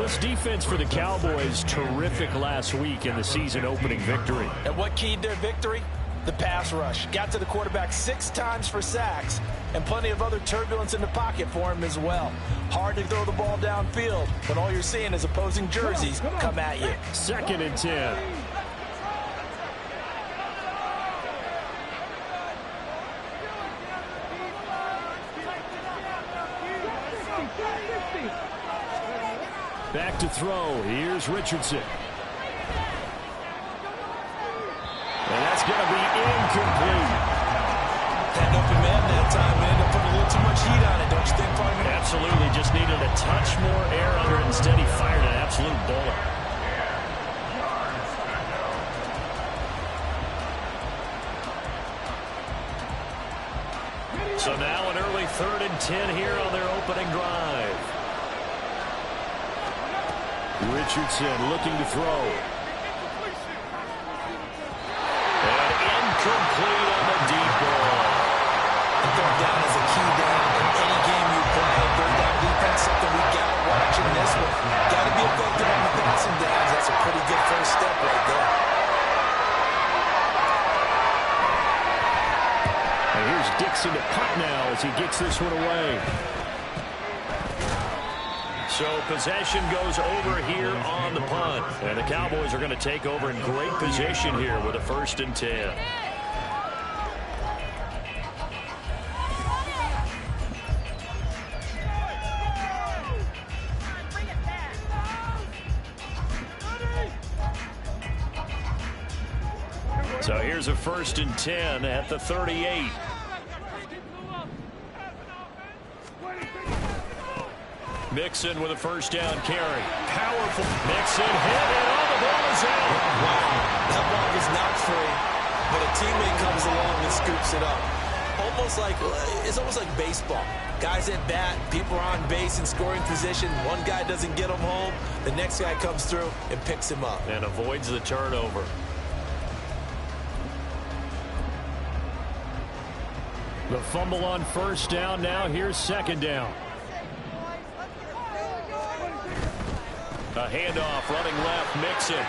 Well, this defense for the Cowboys, terrific last week in the season-opening victory. And what keyed their victory? The pass rush. Got to the quarterback 6 times for sacks, and plenty of other turbulence in the pocket for him as well. Hard to throw the ball downfield when all you're seeing is opposing jerseys come at you. 2nd and 10. Back to throw. Here's Richardson. And that's going to be incomplete. Had open man that time and ended up putting a little too much heat on it, don't you think, partner? Absolutely. Just needed a touch more air under it. Instead, he fired an absolute bullet. So now an early 3rd and 10 here on their opening drive. Richardson looking to throw. And incomplete on the deep ball. Third down is a key down in any game you play. Third down defense, something we got to watch in this one. Got to be effective on the passing downs. That's a pretty good first step right there. And here's Dixon to punt now as he gets this one away. So possession goes over here on the punt. And the Cowboys are going to take over in great position here with a 1st and 10. So here's a 1st and 10 at the 38. Mixon with a 1st down carry. Powerful. Mixon hit and all the ball is out. Wow, that ball was not free, but a teammate comes along and scoops it up. It's almost like baseball. Guys at bat, people are on base in scoring position. One guy doesn't get him home. The next guy comes through and picks him up. And avoids the turnover. The fumble on 1st down. Now here's 2nd down. A handoff running left, Mixon. And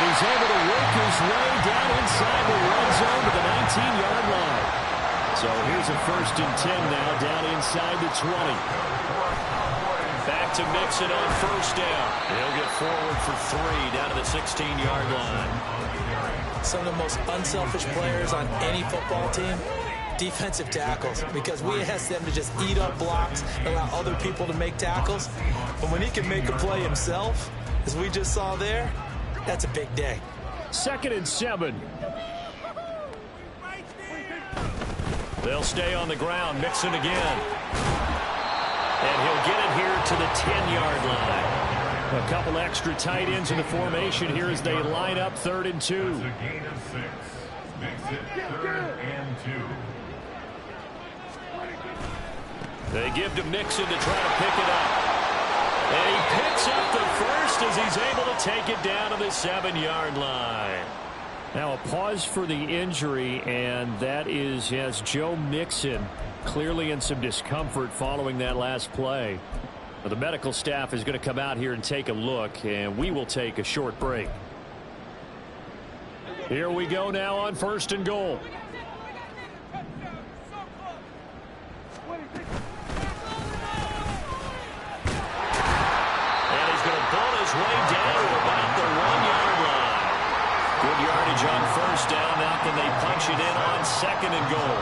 he's able to work his way down inside the red zone to the 19-yard line. So here's a 1st and 10 now down inside the 20. Back to Mixon on 1st down. He'll get forward for 3 down to the 16-yard line. Some of the most unselfish players on any football team, defensive tackles, because we ask them to just eat up blocks, allow other people to make tackles. But when he can make a play himself, as we just saw there, that's a big day. 2nd and 7. They'll stay on the ground. Mixon again. And he'll get it here to the 10-yard line. A couple extra tight ends in the formation here as they line up 3rd and 2. That's a gain of 6. Makes it 3rd and 2. They give to Mixon to try to pick it up. And he picks up the 1st as he's able to take it down to the 7-yard line. Now a pause for the injury, and that is as Joe Mixon clearly in some discomfort following that last play. Well, the medical staff is going to come out here and take a look, and we will take a short break. Here we go now on 1st and goal. Way down to about the 1-yard line. Good yardage on 1st down. Now can they punch it in on 2nd and goal?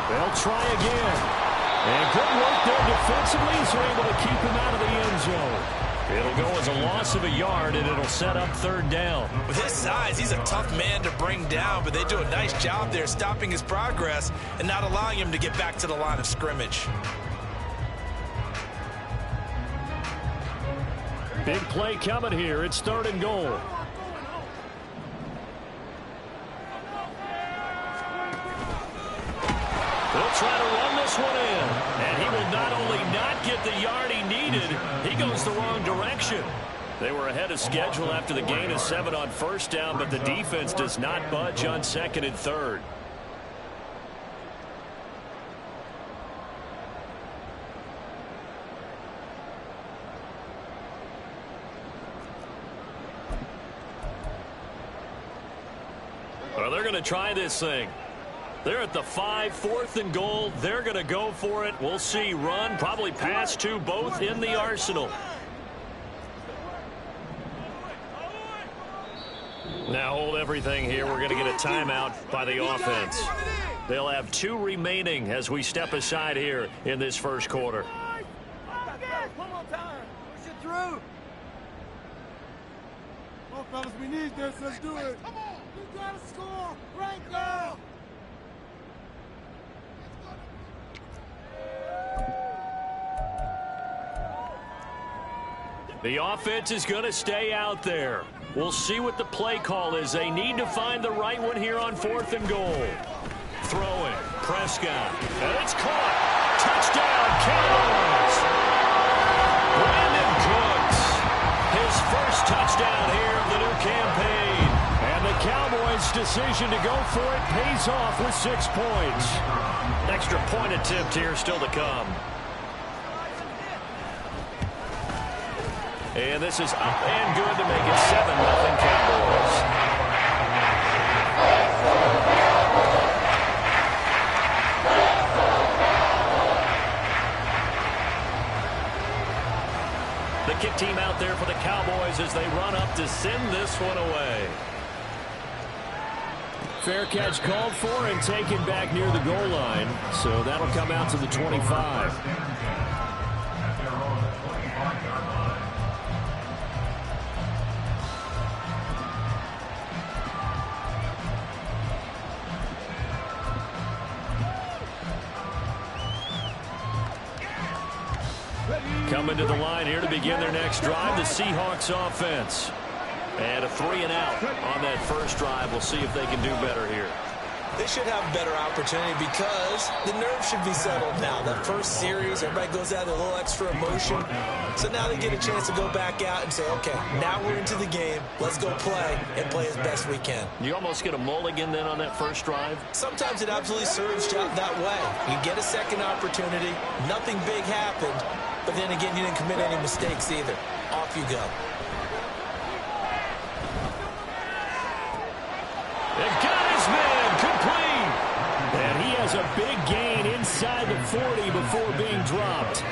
They'll try again. And good work there defensively, so able to keep him out of the end zone. It'll go as a loss of a yard, and it'll set up 3rd down. With his size, he's a tough man to bring down, but they do a nice job there stopping his progress and not allowing him to get back to the line of scrimmage. Big play coming here. It's 3rd and goal. They'll try to run this one in. And he will not only not get the yard he needed, he goes the wrong direction. They were ahead of schedule after the gain of 7 on 1st down, but the defense does not budge on 2nd and 3rd. They're going to try this thing. They're at the 5, 4th and goal. They're going to go for it. We'll see. Run, probably pass to both in the arsenal. Now hold everything here. We're going to get a timeout by the offense. They'll have 2 remaining as we step aside here in this first quarter. One more time. Push it through. Come on, fellas, we need this. Let's do it. Come on. You got to score right now. The offense is going to stay out there. We'll see what the play call is. They need to find the right one here on 4th and goal. Throwing. Prescott. And it's caught. Touchdown, Cowboys. Brandon Cooks. His first touchdown here of the new campaign. And the Cowboys' decision to go for it pays off with 6 points. Extra point attempt here still to come. And this is up and good to make it 7-0 Cowboys. The kick team out there for the Cowboys as they run up to send this one away. Fair catch called for and taken back near the goal line. So that'll come out to the 25. Coming to the line here to begin their next drive, the Seahawks offense. And a 3-and-out on that first drive. We'll see if they can do better here. They should have a better opportunity because the nerves should be settled now. That first series, everybody goes out with a little extra emotion. So now they get a chance to go back out and say, okay, now we're into the game. Let's go play and play as best we can. You almost get a mulligan then on that first drive? Sometimes it absolutely serves that way. You get a second opportunity. Nothing big happened. But then again, you didn't commit any mistakes either. Off you go. They got his man complete. And he has a big gain inside the 40 before being dropped.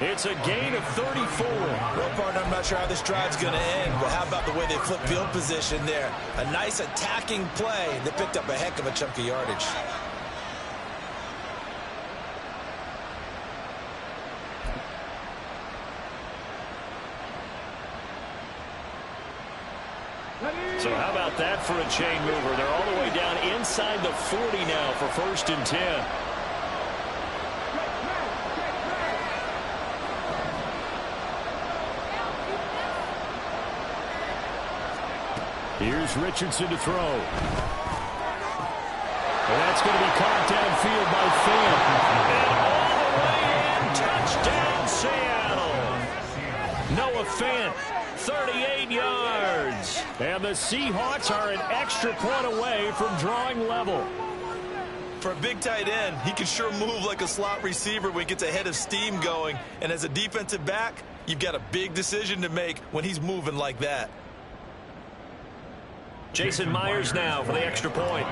It's a gain of 34. Well, partner, I'm not sure how this drive's going to end, but how about the way they flip field position there? A nice attacking play that picked up a heck of a chunk of yardage. So how about that for a chain mover? They're all the way down inside the 40 now for 1st and 10. Here's Richardson to throw. And that's going to be caught downfield by Fant. And all the way in, touchdown Seattle. Noah Fant. 38 yards. And the Seahawks are an extra point away from drawing level. For a big tight end, he can sure move like a slot receiver when he gets a head of steam going. And as a defensive back, you've got a big decision to make when he's moving like that. Jason Myers now for the extra point.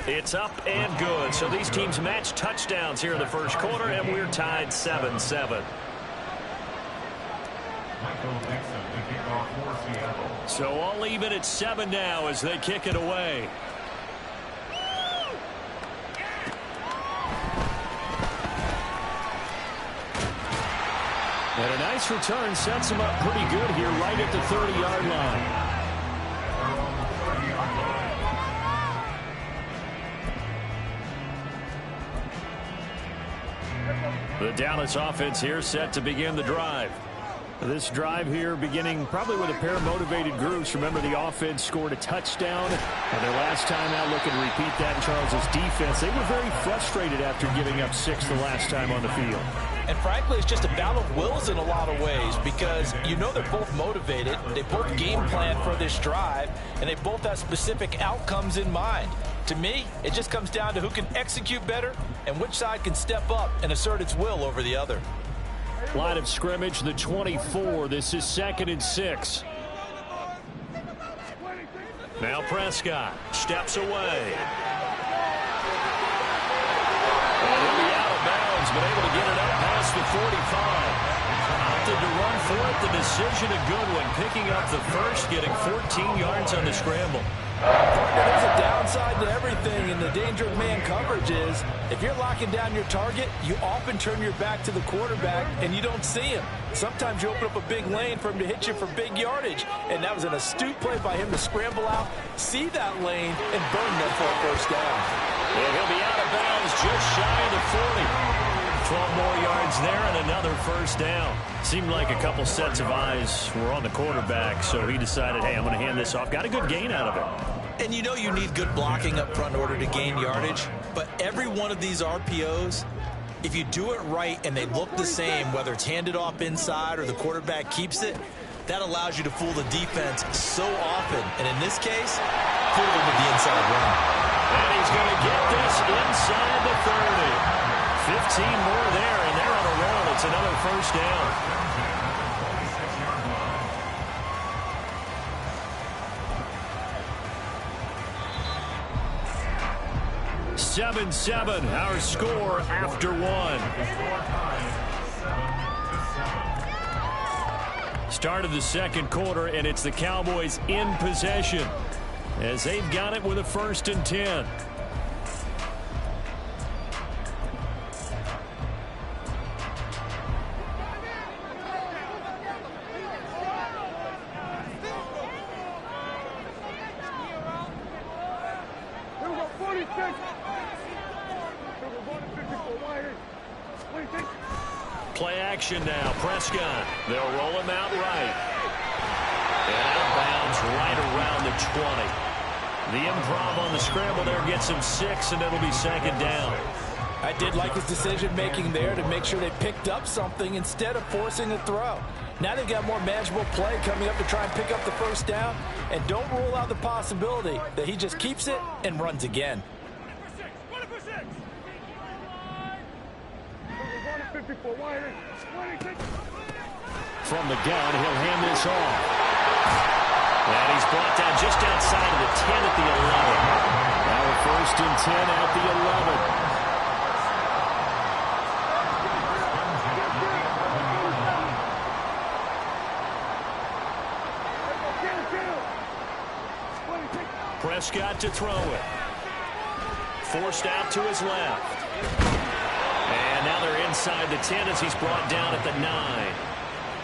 It's up and good. So these teams match touchdowns here in the first quarter, and we're tied 7-7. So all even at 7 now as they kick it away. And a nice return sets them up pretty good here right at the 30-yard line. The Dallas offense here set to begin the drive. This drive here beginning probably with a pair of motivated groups. Remember, the offense scored a touchdown, and their last time out looking to repeat that in Charles's defense. They were very frustrated after giving up 6 the last time on the field. And frankly, it's just a battle of wills in a lot of ways because you know they're both motivated. They both game plan for this drive, and they both have specific outcomes in mind. To me, it just comes down to who can execute better and which side can step up and assert its will over the other. Line of scrimmage, the 24. This is 2nd and 6. Now Prescott steps away. And he'll be out of bounds, but able to get it up past the 45. Opted to run for it. The decision a good one. Picking up the first, getting 14 yards on the scramble. There's a downside to everything, and the danger of man coverage is if you're locking down your target, you often turn your back to the quarterback and you don't see him. Sometimes you open up a big lane for him to hit you for big yardage, and that was an astute play by him to scramble out, see that lane, and burn them for a first down. And he'll be out of bounds just shy of the 40. 12 more yards there and another first down. Seemed like a couple sets of eyes were on the quarterback, so he decided, hey, I'm going to hand this off. Got a good gain out of it. And you know you need good blocking up front in order to gain yardage, but every one of these RPOs, if you do it right and they look the same, whether it's handed off inside or the quarterback keeps it, that allows you to fool the defense so often. And in this case, fool them with the inside run. And he's going to get this inside the 30. 15 more there, and they're on a roll. It's another first down. 7-7, our score after one. Start of the second quarter, and it's the Cowboys in possession as they've got it with a 1st and 10. Play action now. Prescott. They'll roll him out right. And out of bounds right around the 20. The improv on the scramble there gets him 6, and it'll be 2nd down. I did like his decision-making there to make sure they picked up something instead of forcing a throw. Now they've got more manageable play coming up to try and pick up the first down, and don't rule out the possibility that he just keeps it and runs again. From the gun, he'll hand this off. And he's brought down just outside of the 10 at the 11. Now a 1st and 10 at the 11. Prescott to throw it. Forced out to his left. And now they're inside the 10 as he's brought down at the 9.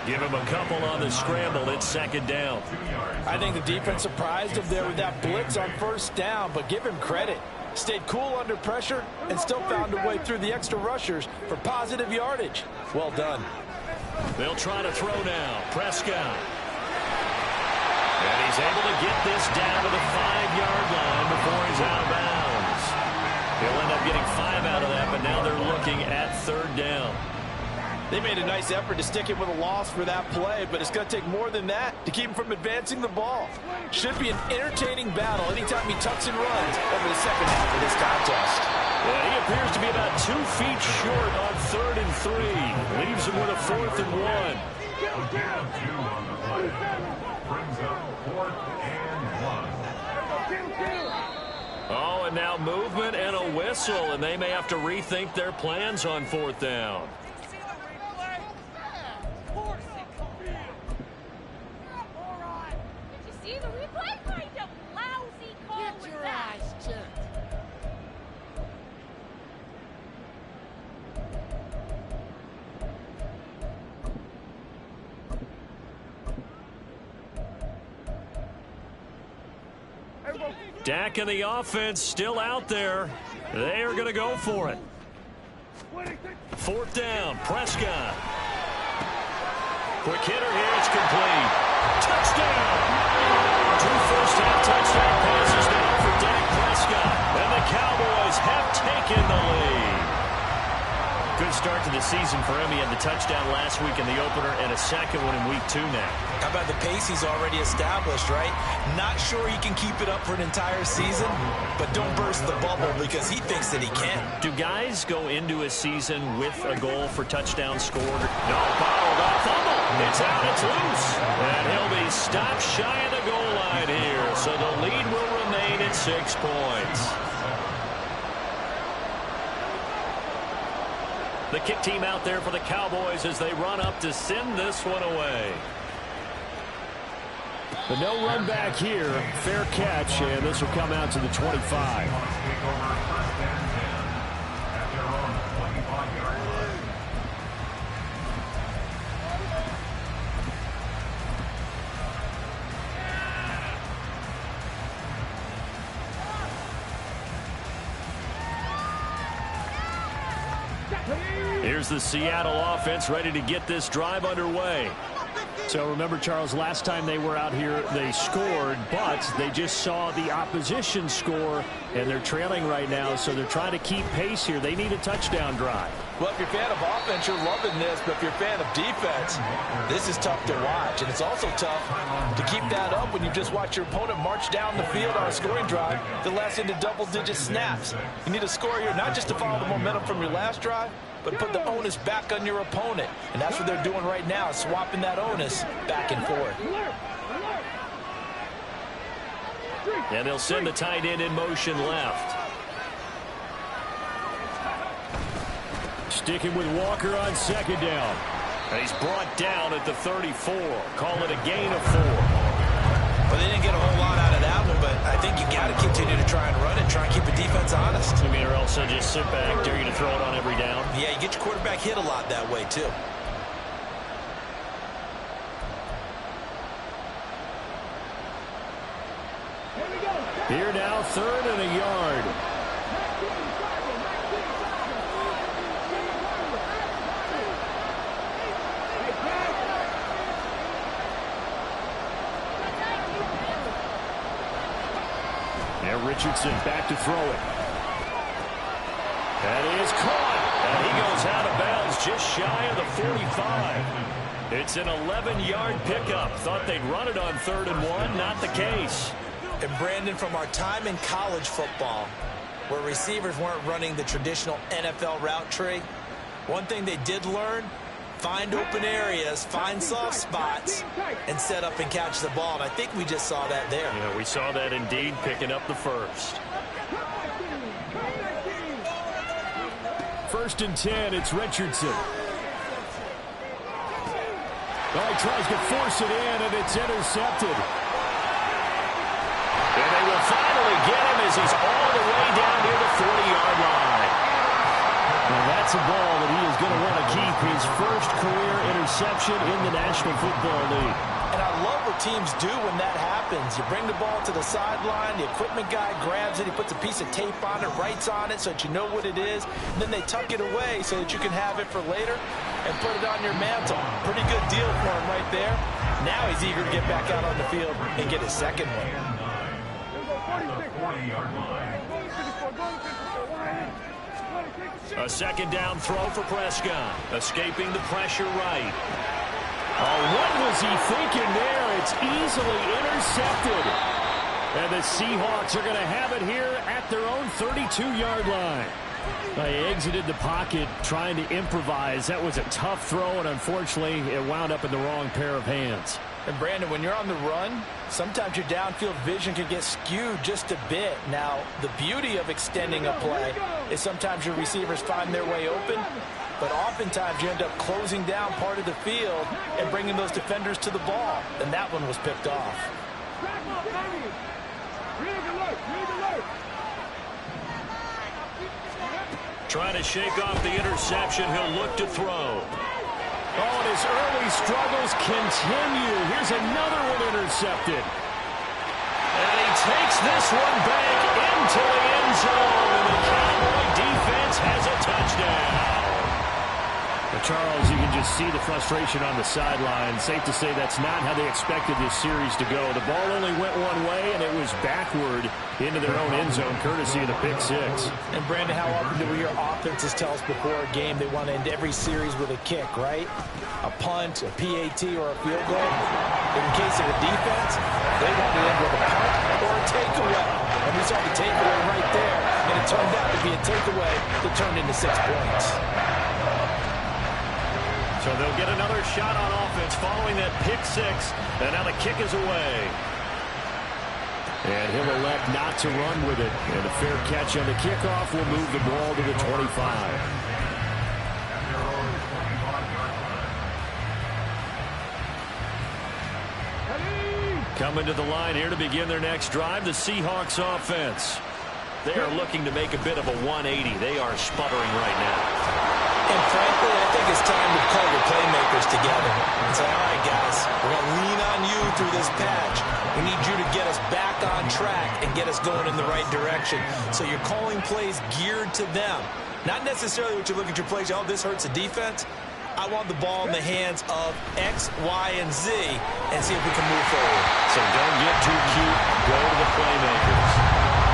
Give him a couple on the scramble. It's 2nd down. I think the defense surprised him there with that blitz on 1st down, but give him credit. Stayed cool under pressure and still found a way through the extra rushers for positive yardage. Well done. They'll try to throw now. Prescott. And he's able to get this down to the 5-yard line before he's out of bounds. He'll end up getting 5 out of that, but now they're looking at 3rd down. They made a nice effort to stick him with a loss for that play, but it's going to take more than that to keep him from advancing the ball. Should be an entertaining battle anytime he tucks and runs over the second half of this contest. Yeah, he appears to be about 2 feet short on 3rd and 3. Leaves him with a 4th and 1. Down 2 on the play. Brings up 4th and 1. Oh, and now movement and a whistle, and they may have to rethink their plans on 4th down. Dak and the offense still out there. They are going to go for it. 4th down, Prescott. Quick hitter here, it's complete. Touchdown! 2 first-half touchdown passes now for Dak Prescott. And the Cowboys have taken the lead. Good start to the season for him. He had the touchdown last week in the opener and a second one in week 2 now. How about the pace he's already established, right? Not sure he can keep it up for an entire season, but don't burst the bubble because he thinks that he can. Do guys go into a season with a goal for touchdown scored? No, bottled up, fumble. It's out, it's loose. And he'll be stopped shy of the goal line here. So the lead will get 6 points. The kick team out there for the Cowboys as they run up to send this one away. But no run back here. Fair catch, and this will come out to the 25. Here's the Seattle offense ready to get this drive underway. So remember, Charles, last time they were out here, they scored, but they just saw the opposition score, and they're trailing right now, so they're trying to keep pace here. They need a touchdown drive. Well, if you're a fan of offense, you're loving this, but if you're a fan of defense, this is tough to watch, and it's also tough to keep that up when you just watch your opponent march down the field on a scoring drive the last into double-digit snaps. You need a score here, not just to follow the momentum from your last drive, but put the onus back on your opponent. And that's what they're doing right now, swapping that onus back and forth. And they'll send the tight end in motion left. Sticking with Walker on second down. And he's brought down at the 34. Call it a gain of 4. Well, they didn't get a whole lot out of that one, but I think you got to continue to try and run it, try and keep the defense honest. I mean, or else they'll just sit back, dare you to throw it on every down. Yeah, you get your quarterback hit a lot that way, too. Here now, 3rd and a yard. Now Richardson back to throw it. And he is caught. And he goes out of bounds just shy of the 45. It's an 11-yard pickup. Thought they'd run it on 3rd and 1. Not the case. And Brandon, from our time in college football, where receivers weren't running the traditional NFL route tree, one thing they did learn, find open areas, find soft spots, and set up and catch the ball. And I think we just saw that there. Yeah, we saw that indeed, picking up the first. 1st and 10, it's Richardson. Oh, he tries to force it in, and it's intercepted. And they will finally get him as he's all the way down near the 40-yard line. Well, that's a ball that he is going to want to keep, his first career interception in the National Football League. And I love what teams do when that happens. You bring the ball to the sideline, the equipment guy grabs it, he puts a piece of tape on it, writes on it so that you know what it is, and then they tuck it away so that you can have it for later and put it on your mantle. Pretty good deal for him right there. Now he's eager to get back out on the field and get his second one. A second down throw for Prescott. Escaping the pressure right. Oh, what was he thinking there? It's easily intercepted. And the Seahawks are going to have it here at their own 32-yard line. They exited the pocket trying to improvise. That was a tough throw, and unfortunately, it wound up in the wrong pair of hands. And Brandon, when you're on the run, sometimes your downfield vision can get skewed just a bit. Now, the beauty of extending a play is sometimes your receivers find their way open, but oftentimes you end up closing down part of the field and bringing those defenders to the ball. And that one was picked off. Trying to shake off the interception. He'll look to throw. Oh, and his early struggles continue. Here's another one intercepted. And he takes this one back into the end zone. And the Cowboy defense has a touchdown. But Charles, you can just see the frustration on the sideline. Safe to say that's not how they expected this series to go. The ball only went one way, and it was backward into their own end zone, courtesy of the pick six. And Brandon, how often do we hear offenses tell us before a game they want to end every series with a kick, right? A punt, a PAT, or a field goal. In the case of the defense, they want to end with a punt or a takeaway. And we saw the takeaway right there, and it turned out to be a takeaway that turned into 6 points. So they'll get another shot on offense following that pick six. And now the kick is away. And he'll elect not to run with it. And a fair catch on the kickoff will move the ball to the 25. Coming to the line here to begin their next drive, the Seahawks offense. They are looking to make a bit of a 180. They are sputtering right now. And frankly, I think it's time to call your playmakers together and say, all right, guys, we're going to lean on you through this patch. We need you to get us back on track and get us going in the right direction. So you're calling plays geared to them. Not necessarily what you look at your plays, oh, this hurts the defense. I want the ball in the hands of X, Y, and Z and see if we can move forward. So don't get too cute. Go to the playmakers.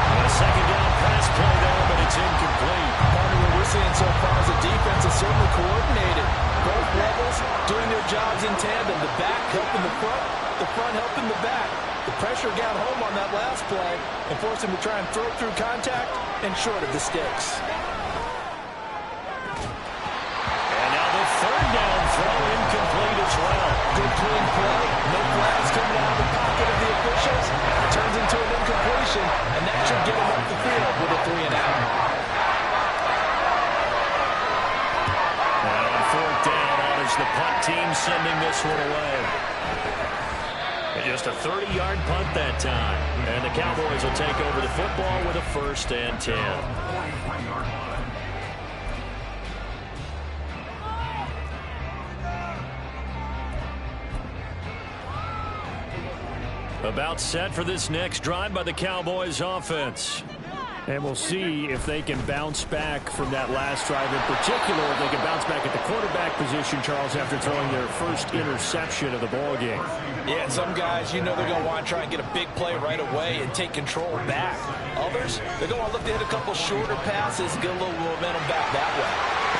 And a second down pass play there, but it's incomplete. Part of what we're seeing so far is the defense is certainly coordinated. Both levels doing their jobs in tandem. The back helping the front helping the back. The pressure got home on that last play and forced him to try and throw through contact and short of the sticks. And now the third down throw incomplete as well. Good clean play. No flags coming out of the pocket of the officials. It turns into an incompletion, and that should get him up the field with a 3-and-out. And on fourth down, honors the punt team sending this one away. Just a 30-yard punt that time. And the Cowboys will take over the football with a 1st and 10. About set for this next drive by the Cowboys offense. And we'll see if they can bounce back from that last drive in particular. If they can bounce back at the quarterback position, Charles, after throwing their first interception of the ballgame. Yeah, some guys, you know they're going to want to try and get a big play right away and take control back. Others, they're going to look to hit a couple shorter passes and get a little momentum back that way.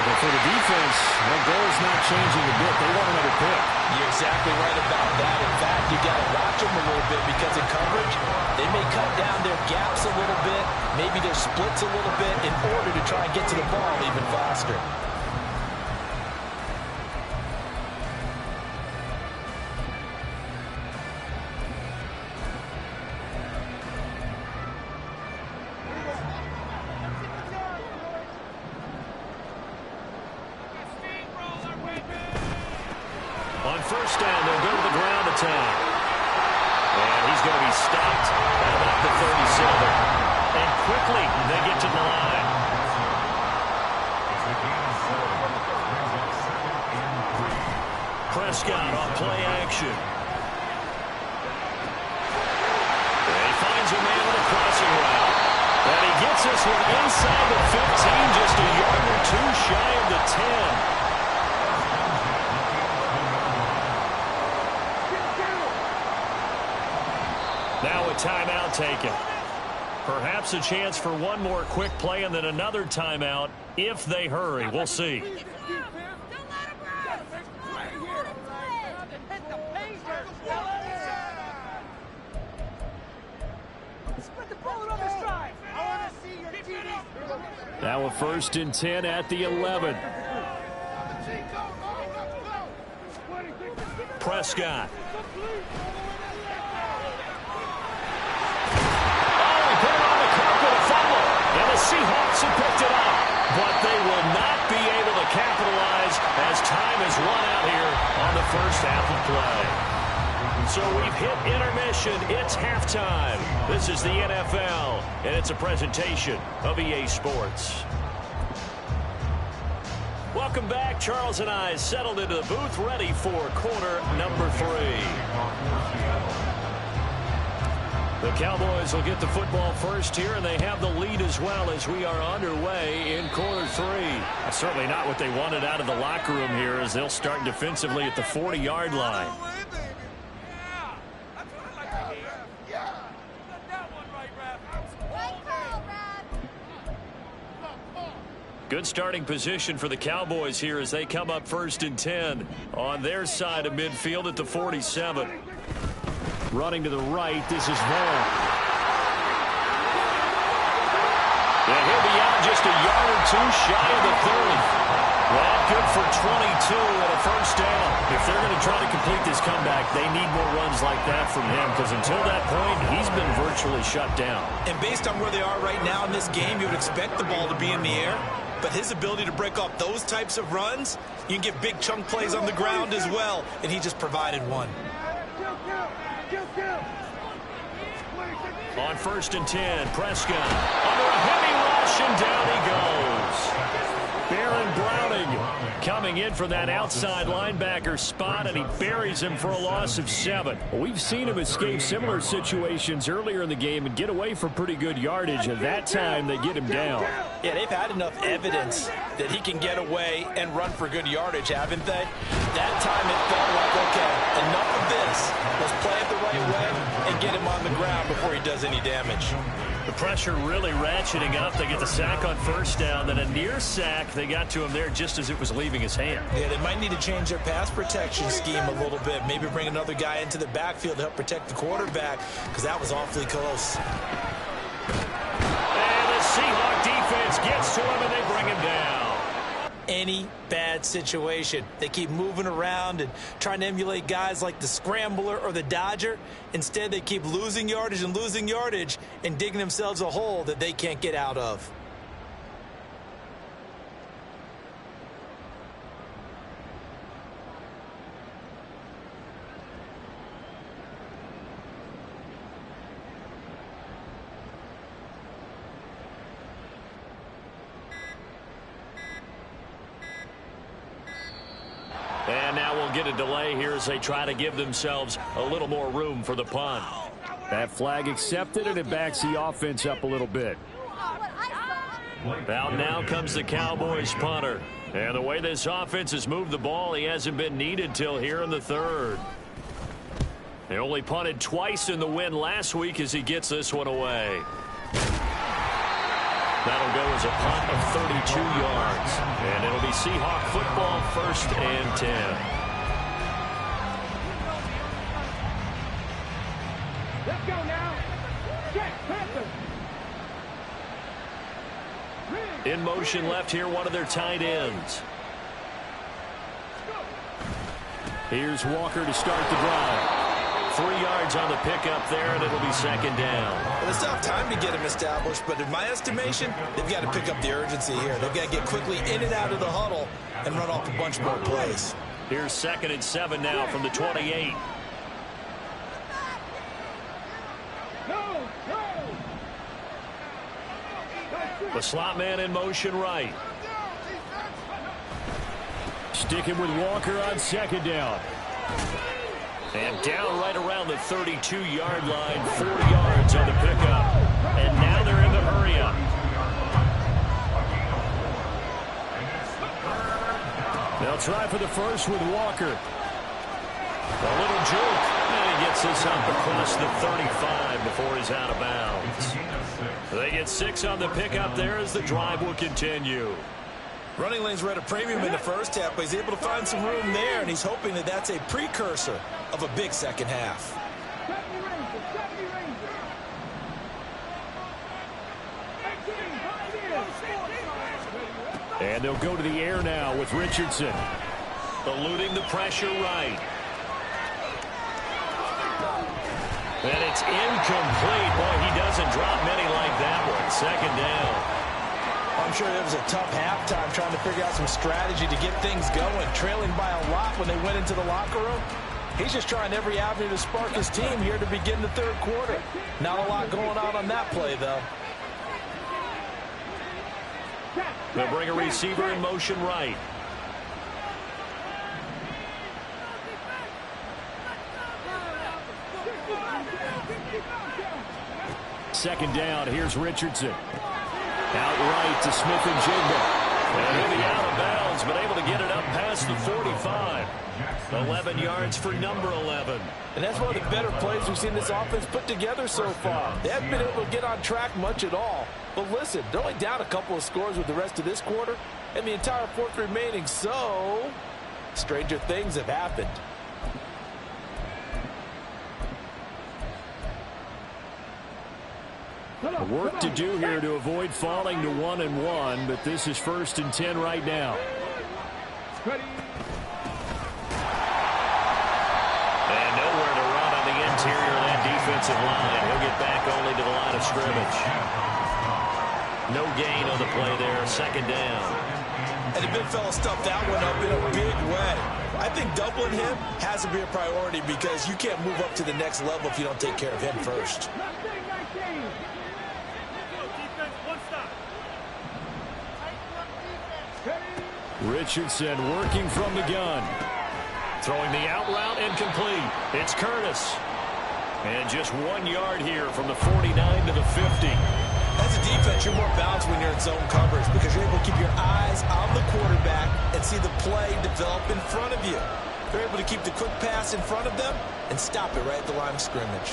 But for the defense, their goal is not changing a bit. They want another pick. You're exactly right about that. In fact, you got to watch them a little bit because in coverage, they may cut down their gaps a little bit, maybe their splits a little bit in order to try and get to the ball even faster. On first down, they'll go to the ground attack. And he's going to be stopped at about the 37. And quickly, they get to the line. Prescott on play action. And he finds a man with a crossing route. And he gets this one inside the 15, just a yard or two shy of the 10. Now a timeout taken. Perhaps a chance for one more quick play and then another timeout if they hurry. We'll see. Now a 1st and 10 at the 11. Prescott. And the Seahawks have picked it up, but they will not be able to capitalize as time has run out here on the first half of play. So we've hit intermission. It's halftime. This is the NFL, and it's a presentation of EA Sports. Welcome back. Charles and I settled into the booth, ready for quarter number 3. The Cowboys will get the football first here, and they have the lead as well as we are underway in quarter 3. Certainly not what they wanted out of the locker room here as they'll start defensively at the 40-yard line. Good starting position for the Cowboys here as they come up 1st and 10 on their side of midfield at the 47. Running to the right, this is Vaughn. And he'll be out just a yard or two shy of the 30. Well, good for 22 and a first down. If they're going to try to complete this comeback, they need more runs like that from him, because until that point, he's been virtually shut down. And based on where they are right now in this game, you would expect the ball to be in the air. But his ability to break off those types of runs, you can get big chunk plays on the ground as well, and he just provided one. On 1st and 10, Prescott under a heavy rush, and down he goes. Baron Browning coming in for that outside linebacker spot, and he buries him for a loss of 7. We've seen him escape similar situations earlier in the game and get away for pretty good yardage, and that time they get him down. Yeah, they've had enough evidence that he can get away and run for good yardage, haven't they? That time it felt like, okay, enough of this. Let's play it the right way and get him on the ground before he does any damage. The pressure really ratcheting up. They get the sack on 1st down, then a near sack. They got to him there just as it was leaving his hand. Yeah, they might need to change their pass protection scheme a little bit. Maybe bring another guy into the backfield to help protect the quarterback, because that was awfully close. And the Seahawk defense gets to him, and they bring him down. Any bad situation, they keep moving around and trying to emulate guys like the Scrambler or the Dodger. Instead, they keep losing yardage and digging themselves a hole that they can't get out of. And now we'll get a delay here as they try to give themselves a little more room for the punt. That flag accepted, and it backs the offense up a little bit. Out now comes the Cowboys punter. And the way this offense has moved the ball, he hasn't been needed till here in the 3rd. They only punted twice in the win last week as he gets this one away. That'll go as a punt of 32 yards. And it'll be Seahawk football, 1st and 10. Let's go now. Check, Panther. In motion left here, one of their tight ends. Here's Walker to start the drive. 3 yards on the pickup there, and it'll be 2nd down. Well, it's not time to get him established, but in my estimation, they've got to pick up the urgency here. They've got to get quickly in and out of the huddle and run off a bunch more plays. Here's 2nd and 7 now from the 28. The slot man in motion right. Sticking with Walker on 2nd down. And down right around the 32-yard line, 4 yards on the pickup. And now they're in the hurry-up. They'll try for the first with Walker. A little juke. And he gets this up across the 35 before he's out of bounds. They get 6 on the pickup there as the drive will continue. Running lanes were at a premium in the first half, but he's able to find some room there, and he's hoping that that's a precursor of a big second half. And they'll go to the air now with Richardson. Eluding the pressure right. And it's incomplete. Boy, he doesn't drop many like that one. 2nd down. I'm sure it was a tough halftime trying to figure out some strategy to get things going, trailing by a lot when they went into the locker room. He's just trying every avenue to spark his team here to begin the 3rd quarter. Not a lot going on that play, though. They'll bring a receiver in motion right. Second down, here's Richardson. Out right to Smith and Jigba. And he'll be out of bounds, but able to get it up past the 45. 11 yards for number 11. And that's one of the better plays we've seen this offense put together so far. They haven't been able to get on track much at all. But listen, they're only down a couple of scores with the rest of this quarter and the entire 4th remaining, so stranger things have happened. Work to do here to avoid falling to 1-1, but this is 1st and 10 right now. And nowhere to run on the interior of that defensive line. He'll get back only to the line of scrimmage. No gain on the play there, second down. And the big fella stuffed that one up in a big way. I think doubling him has to be a priority because you can't move up to the next level if you don't take care of him first. Richardson working from the gun. Throwing the out route incomplete. It's Curtis. And just 1 yard here from the 49 to the 50. As a defense, you're more balanced when you're in zone coverage because you're able to keep your eyes on the quarterback and see the play develop in front of you. You're able to keep the quick pass in front of them and stop it right at the line of scrimmage.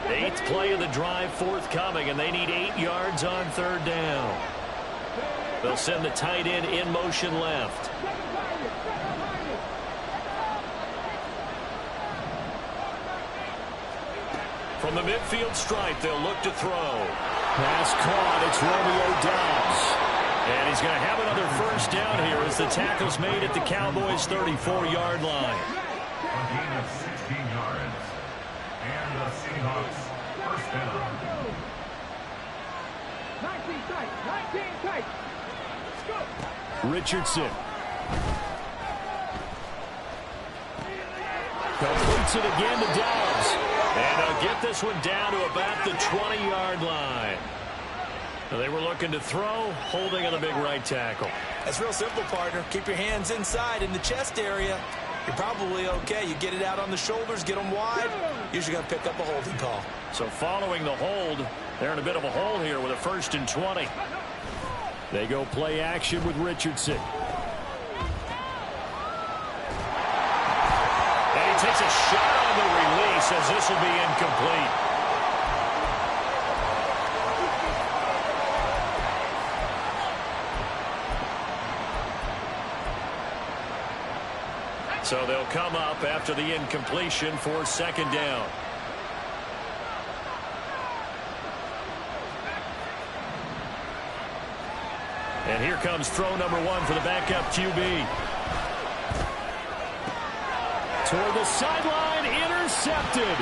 8th play of the drive forthcoming, and they need 8 yards on third down. They'll send the tight end in motion left. From the midfield stripe, they'll look to throw. Pass caught. It's Romeo Doubs. And he's going to have another first down here as the tackle's made at the Cowboys' 34-yard line. A gain of 16 yards. And the Seahawks first down. 19 tight. 19 tight. Let's go. Richardson. Completes it again to Doubs. And they'll get this one down to about the 20-yard line. They were looking to throw, holding on the big right tackle. That's real simple, partner. Keep your hands inside in the chest area. You're probably okay. You get it out on the shoulders, get them wide. Usually going to pick up a holding call. So following the hold, they're in a bit of a hole here with a 1st and 20. They go play action with Richardson. And he takes a shot on the release as this will be incomplete. So they'll come up after the incompletion for second down. And here comes throw number 1 for the backup QB. Toward the sideline, intercepted.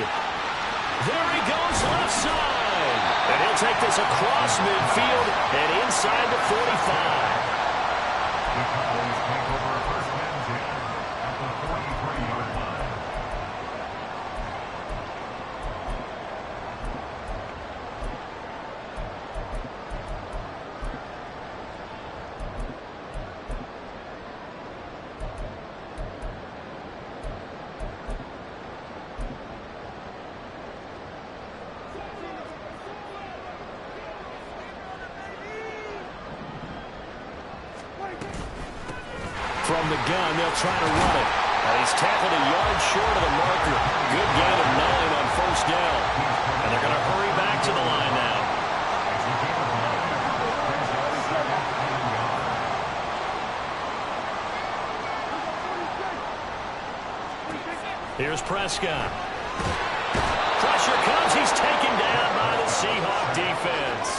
There he goes, left side. And he'll take this across midfield and inside the 45. The Cowboys take over first and 10 at the 43-yard line. From the gun, they'll try to run it. And he's tackled a yard short of the marker. Good gain of 9 on first down. And they're going to hurry back to the line now. Here's Prescott. Pressure comes. He's taken down by the Seahawk defense.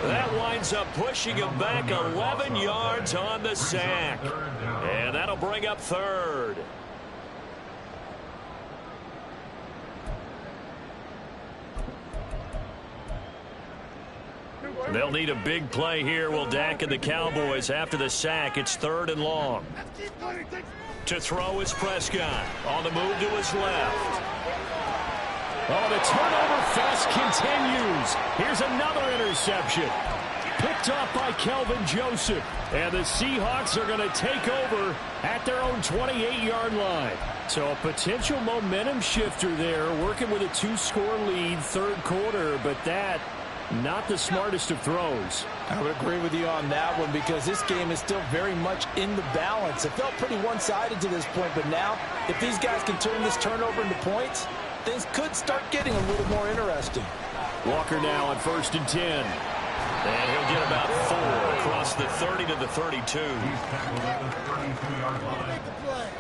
That winds up pushing him back 11 yards on the sack. And that'll bring up third. They'll need a big play here. Will Dak and the Cowboys after the sack. It's 3rd and long. To throw is Prescott. On the move to his left. Oh, the turnover fest continues. Here's another interception. Picked off by Kelvin Joseph. And the Seahawks are going to take over at their own 28-yard line. So a potential momentum shifter there, working with a 2-score lead, third quarter, but that not the smartest of throws. I would agree with you on that one because this game is still very much in the balance. It felt pretty one-sided to this point, but now if these guys can turn this turnover into points, things could start getting a little more interesting. Walker now on 1st and 10. And he'll get about 4 across the 30 to the 32. He's tackled at the 32-yard line.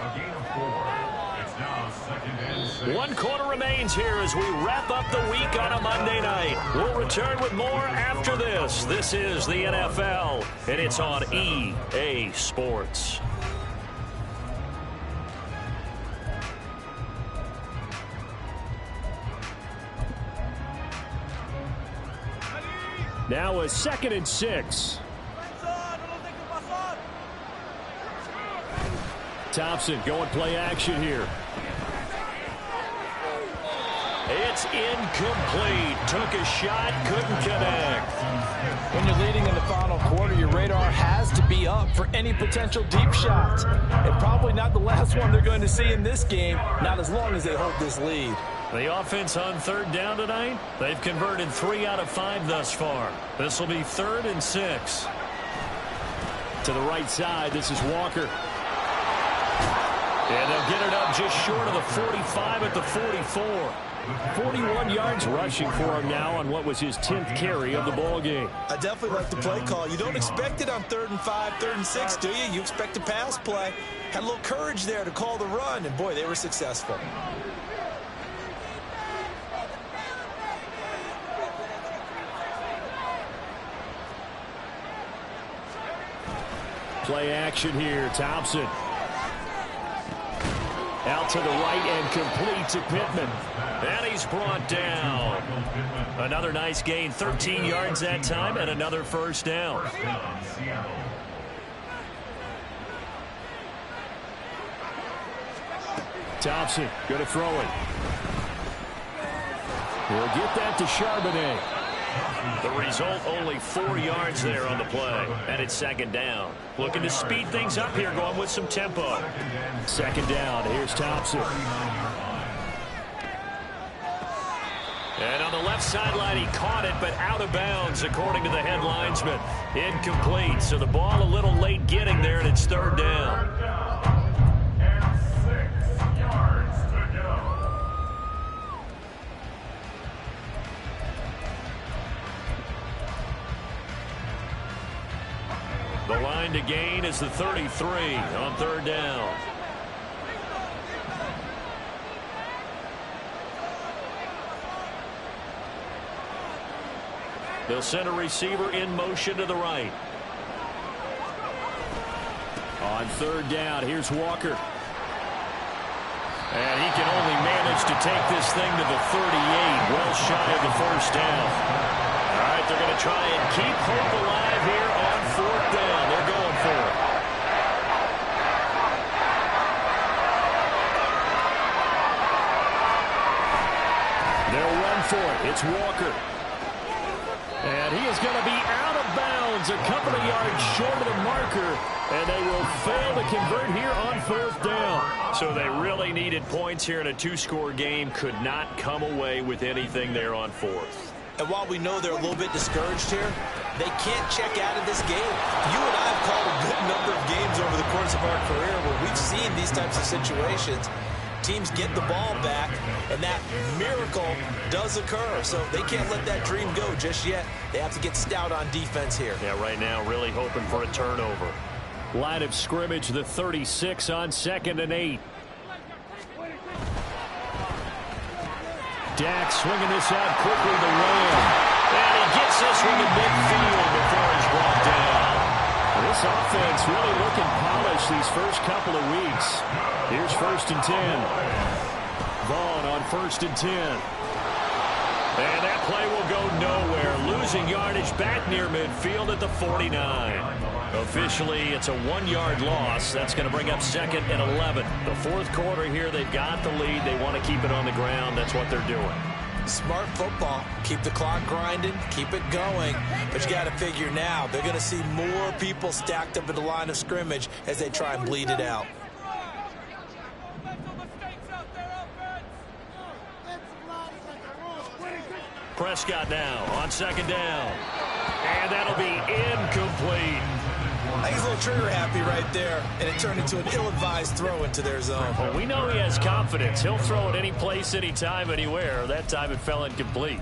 A gain of 4. It's now 2nd and 6. 1 quarter remains here as we wrap up the week on a Monday night. We'll return with more after this. This is the NFL, and it's on EA Sports. Now a 2nd and 6. Thompson going play action here. It's incomplete. Took a shot, couldn't connect. When you're leading in the final quarter, your radar has to be up for any potential deep shots. And probably not the last one they're going to see in this game, not as long as they hold this lead. The offense on 3rd down tonight, they've converted 3 out of 5 thus far. This will be 3rd and 6. To the right side, this is Walker. And they'll get it up just short of the 45 at the 44. 41 yards rushing for him now on what was his 10th carry of the ball game. I definitely like the play call. You don't expect it on 3rd and 5, 3rd and 6, do you? You expect a pass play. Had a little courage there to call the run, and boy, they were successful. Play action here. Thompson. Out to the right and complete to Pittman. And he's brought down. Another nice gain. 13 yards that time and another 1st down. Thompson going to throw it. We'll get that to Charbonnet. The result, only 4 yards there on the play. And it's 2nd down. Looking to speed things up here, going with some tempo. 2nd down. Here's Thompson. And on the left sideline, he caught it, but out of bounds, according to the head linesman. Incomplete. So the ball a little late getting there, and it's 3rd down. And 6 yards to go. The line to gain is the 33 on 3rd down. They'll send a receiver in motion to the right. On 3rd down, here's Walker. And he can only manage to take this thing to the 38, well shy of the 1st down. All right, they're going to try and keep hope alive here on 4th down. They're going for it. They'll run for it. It's Walker. And he is going to be out of bounds a couple of yards short of the marker. And they will fail to convert here on 4th down. So they really needed points here in a 2-score game. Could not come away with anything there on 4th. And while we know they're a little bit discouraged here, they can't check out of this game. You and I have called a good number of games over the course of our career where we've seen these types of situations. Teams get the ball back, and that miracle does occur. So they can't let that dream go just yet. They have to get stout on defense here. Yeah, right now really hoping for a turnover. Line of scrimmage, the 36 on 2nd and 8. Dak swinging this out quickly to Lamb. And he gets this one to midfield before he's brought down. This offense really looking polished these first couple of weeks. Here's 1st and 10. Vaughn on 1st and 10. And that play will go nowhere. Losing yardage back near midfield at the 49. Officially, it's a 1-yard loss. That's going to bring up 2nd and 11. The 4th quarter here, they've got the lead. They want to keep it on the ground. That's what they're doing. Smart football. Keep the clock grinding. Keep it going. But you got to figure now, they're going to see more people stacked up at the line of scrimmage as they try and bleed it out. Prescott now on 2nd down. And that'll be incomplete. I think he's a little trigger happy right there, and it turned into an ill-advised throw into their zone. Well, we know he has confidence. He'll throw it any place, anytime, anywhere. That time it fell incomplete.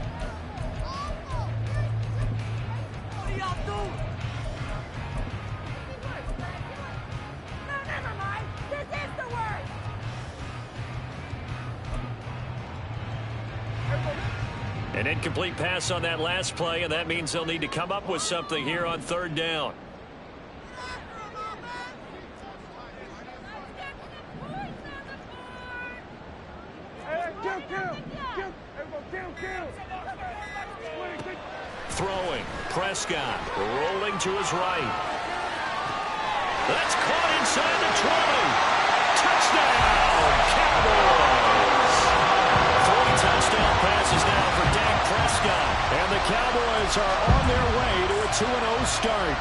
An incomplete pass on that last play, and that means they'll need to come up with something here on 3rd down. Throwing. Prescott rolling to his right. That's caught inside the 20. Touchdown, Cowboys. 3 touchdown passes now for Dak Prescott. And the Cowboys are on their way to a 2-0 start.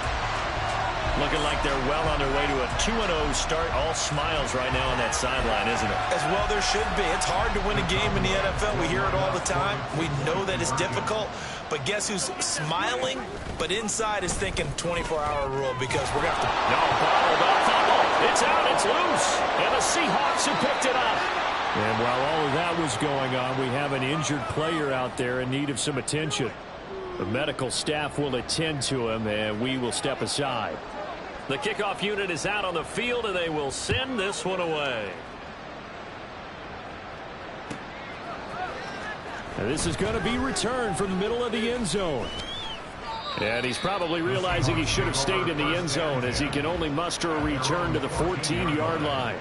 Looking like they're well on their way to a 2-0 start. All smiles right now on that sideline, isn't it? As well there should be. It's hard to win a game in the NFL. We hear it all the time. We know that it's difficult. But guess who's smiling? But inside is thinking 24-hour rule because we're going to have to... No, fumble. It's out. It's loose. And the Seahawks have picked it up. And while all of that was going on, we have an injured player out there in need of some attention. The medical staff will attend to him, and we will step aside. The kickoff unit is out on the field, and they will send this one away. And this is going to be returned from the middle of the end zone. And he's probably realizing he should have stayed in the end zone as he can only muster a return to the 14-yard line.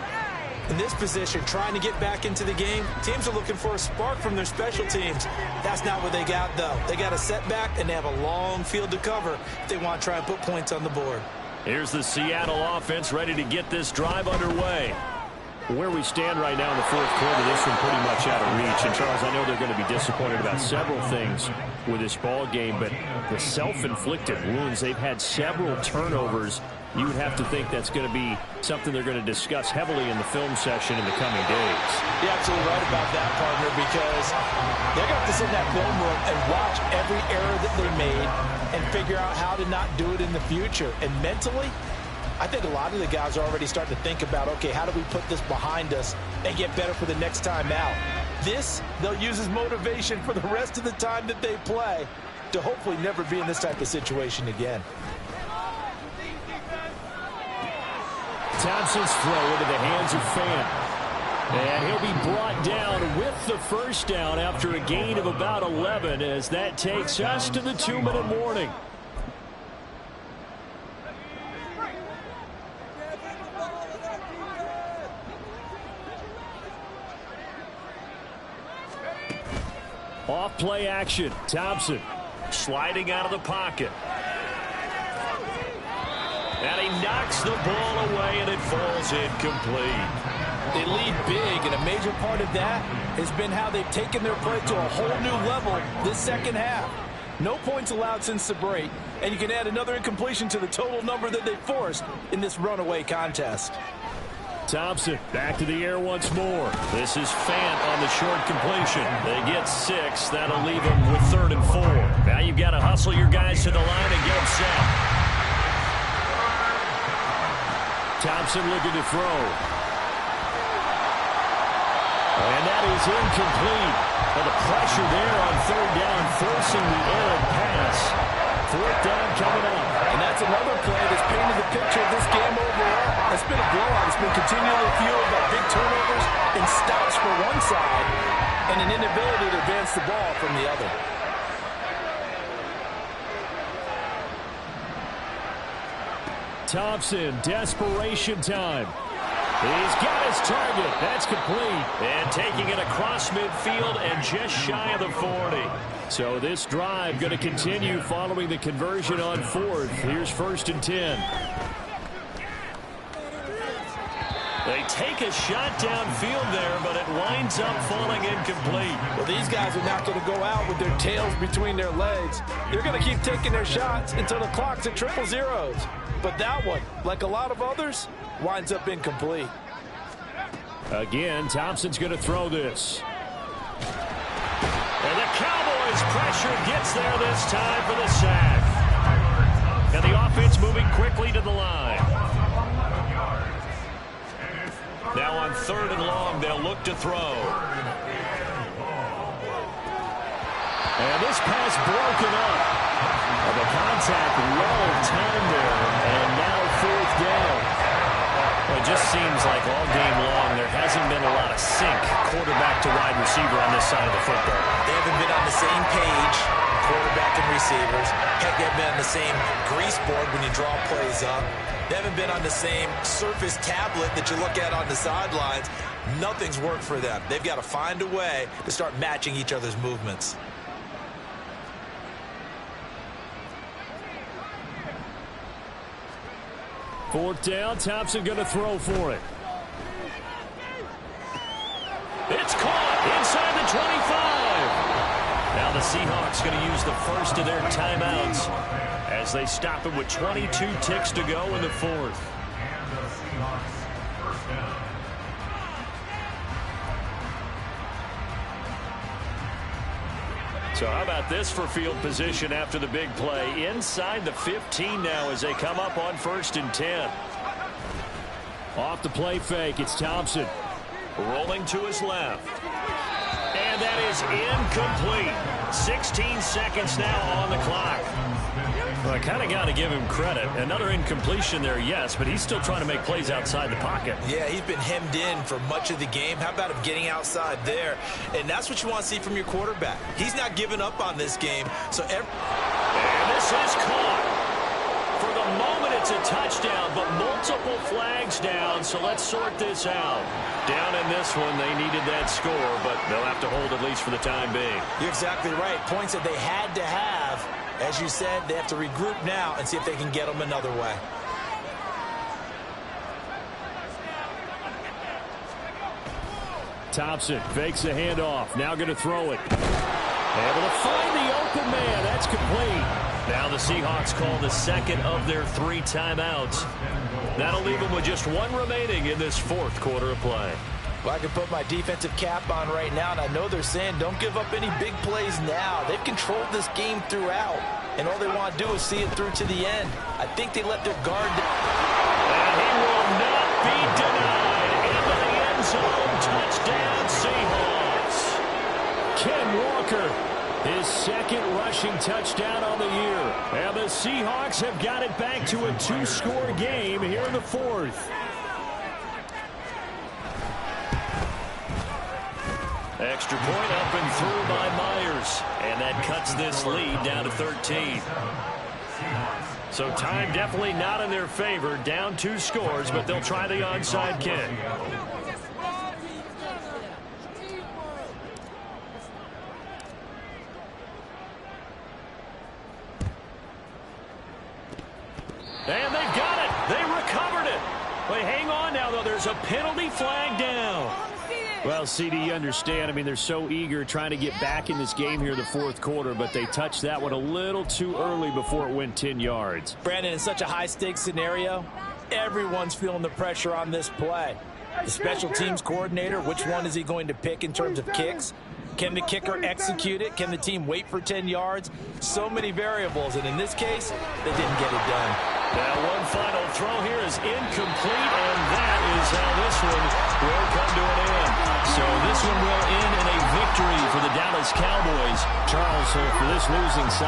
In this position, trying to get back into the game, teams are looking for a spark from their special teams. That's not what they got, though. They got a setback, and they have a long field to cover if they want to try and put points on the board. Here's the Seattle offense ready to get this drive underway. Where we stand right now in the fourth quarter, this one pretty much out of reach. And, Charles, I know they're going to be disappointed about several things with this ball game, but the self-inflicted wounds, they've had several turnovers. You would have to think that's going to be something they're going to discuss heavily in the film session in the coming days. You're absolutely right about that, partner, because they're going to have to sit in that film room and watch every error that they made and figure out how to not do it in the future. And mentally, I think a lot of the guys are already starting to think about, okay, how do we put this behind us and get better for the next time out? This, they'll use as motivation for the rest of the time that they play to hopefully never be in this type of situation again. Thompson's throw into the hands of Fant. And he'll be brought down with the first down after a gain of about 11 as that takes us to the 2-minute warning. Off play action. Thompson sliding out of the pocket. And he knocks the ball away, and it falls incomplete. They lead big, and a major part of that has been how they've taken their play to a whole new level this second half. No points allowed since the break, and you can add another incompletion to the total number that they forced in this runaway contest. Thompson back to the air once more. This is Fant on the short completion. They get 6. That'll leave them with 3rd and 4. Now you've got to hustle your guys to the line and get them set. Thompson looking to throw. And that is incomplete. Well, the pressure there on 3rd down, forcing the errant pass. 4th down coming up. And that's another play that's painted the picture of this game overall. It's been a blowout. It's been continually fueled by big turnovers and stops for one side and an inability to advance the ball from the other. Thompson, desperation time. He's got his target. That's complete. And taking it across midfield and just shy of the 40. So this drive going to continue following the conversion on 4th. Here's 1st and 10. They take a shot downfield there, but it winds up falling incomplete. Well, these guys are not going to go out with their tails between their legs. They're going to keep taking their shots until the clock's at 000. But that one, like a lot of others, winds up incomplete. Again, Thompson's going to throw this. And the Cowboys pressure gets there this time for the sack. And the offense moving quickly to the line. Now on 3rd and long, they'll look to throw. And this pass broken up. The contact well timed there, and now 4th down. Well, it just seems like all game long there hasn't been a lot of sync quarterback to wide receiver on this side of the football. They haven't been on the same page, quarterback and receivers. Heck, they haven't been on the same grease board when you draw plays up. They haven't been on the same Surface tablet that you look at on the sidelines. Nothing's worked for them. They've got to find a way to start matching each other's movements. Fourth down, Thompson going to throw for it. It's caught inside the 25. Now the Seahawks going to use the first of their timeouts as they stop it with 22 ticks to go in the fourth. And the Seahawks first down. So how about this for field position after the big play? Inside the 15 now as they come up on 1st and 10. Off the play fake, it's Thompson. Rolling to his left. And that is incomplete. 16 seconds now on the clock. Well, I kind of got to give him credit. Another incompletion there, yes, but he's still trying to make plays outside the pocket. Yeah, he's been hemmed in for much of the game. How about him getting outside there? And that's what you want to see from your quarterback. He's not giving up on this game. And this is caught. For the moment, it's a touchdown, but multiple flags down, so let's sort this out. Down in this one, they needed that score, but they'll have to hold at least for the time being. You're exactly right. Points that they had to have. As you said, they have to regroup now and see if they can get them another way. Thompson fakes the handoff. Now going to throw it. Able to find the open man. That's complete. Now the Seahawks call the second of their 3 timeouts. That'll leave them with just 1 remaining in this 4th quarter of play. Well, I can put my defensive cap on right now, and I know they're saying don't give up any big plays now. They've controlled this game throughout, and all they want to do is see it through to the end. I think they let their guard down. And he will not be denied. Into the end zone. Touchdown, Seahawks. Ken Walker, his 2nd rushing touchdown on the year. And the Seahawks have got it back to a 2-score game here in the 4th. Extra point up and through by Myers. And that cuts this lead down to 13. So time definitely not in their favor. Down 2 scores, but they'll try the onside kick. And they've got it. They recovered it. Wait, hang on now, though. There's a penalty flag down. Well, CD, you understand. I mean, they're so eager trying to get back in this game here in the 4th quarter, but they touched that one a little too early before it went 10 yards. Brandon, in such a high-stakes scenario, everyone's feeling the pressure on this play. The special teams coordinator, which one is he going to pick in terms of kicks? Can the kicker execute it? Can the team wait for 10 yards? So many variables, and in this case, they didn't get it done. Now one final throw here is incomplete, and that is how this one will come to an end. So this one will end in a victory for the Dallas Cowboys. Charles, for this losing side.